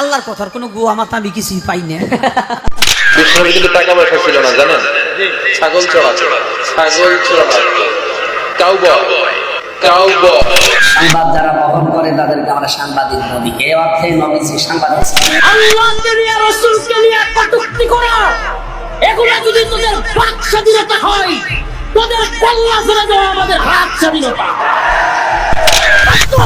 আল্লাহর কথার কোনো গোয়া মাথা আমি কিছুই পাই না। বিশ্বনবী কিন্তু টাকা পয়সা ছিল না জানেন, ছাগল চড়া সংবাদ যারা বহন করে তাদেরকে আমরা সাংবাদিক বলি। এ অর্থে নবীজি সাংবাদিক। আল্লাহকে নিয়ে রাসূলকে নিয়ে কটূক্তি করা, এগুলো যদি তোদের বাক স্বাধীনতা হয়, তোদের কল্লা ফেলে দেওয়া আমাদের হাত স্বাধীনতা।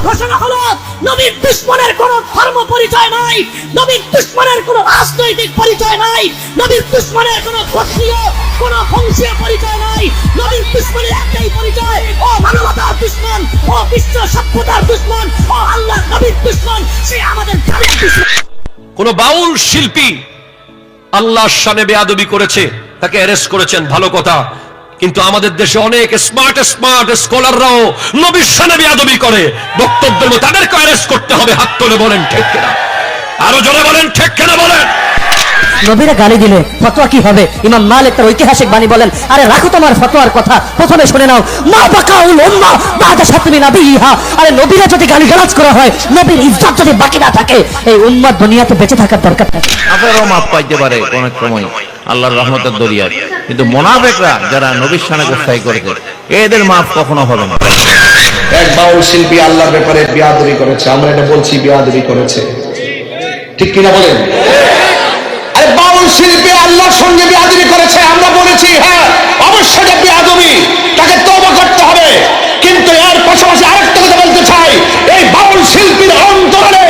ঘোষণা হলো নবীর দুশমনের কোন ধর্ম পরিচয় নাই, নবীর দুশমনের কোন রাজনৈতিক পরিচয় নাই, নবীর দুশমনের কোন গোত্রীয় কোন বংশীয় পরিচয় নাই, নবীর দুশমনের একটাই পরিচয়, ও মানবতার দুশমন, ও বিশ্ব সভ্যতার দুশমন, ও আল্লাহ নবীর দুশমন, সে আমাদের জানের দুশমন। কোন বাউল শিল্পী আল্লাহর শানে বেয়াদবি করেছে, তাকে অ্যারেস্ট করেছেন, ভালো কথা। কিন্তু আমাদের দেশে অনেক স্মার্ট স্কলাররাও নবীর শানে বেয়াদবি করে, বক্তব্যের মধ্যে তাদেরকে অ্যারেস্ট করতে হবে। হাত তুলে বলেন ঠিক কিনা, আরো জোরে বলেন ঠিক কিনা বলেন। নবীরা গালি দিলে ফতোয়া কি হবে? ইমাম মালিক তার ঐতিহাসিক বাণী বলেন, আরে রাখো তোমার ফতোয়ার কথা, প্রথমে শুনে নাও। মা বাকাউল উম্মাহ বাদা শাতমি নাবিয়্যিহা। আরে নবীরা যদি গালিগালাজ করা হয়, নবীর ইজ্জত যদি বাকি না থাকে, এই উম্মাহ দুনিয়াতে বেঁচে থাকার দরকার নেই। আপনারাও মাপ পাইতে পারে অনেক সময় আল্লাহর রহমতের দরিয়ায়, কিন্তু মুনাফিকরা যারা নবীর শানে গোস্তাই করেছে, এদের মাপ কখনো হবে না। এক বাউল শিল্পী আল্লাহর ব্যাপারে বেয়াদবি করেছে, আমরা এটা বলছি বেয়াদবি করেছে, ঠিক কিনা বলেন? আরে বাউল শিল্পী আল্লাহর সঙ্গে বেয়াদবি করেছে, আমরা বলেছি হ্যাঁ অবশ্যই এটা বেয়াদবি, তাকে তওবা করতে হবে। কিন্তু এর পাশাপাশি আরেকটা কথা বলতে চাই, এই বাউল শিল্পীর অন্তরে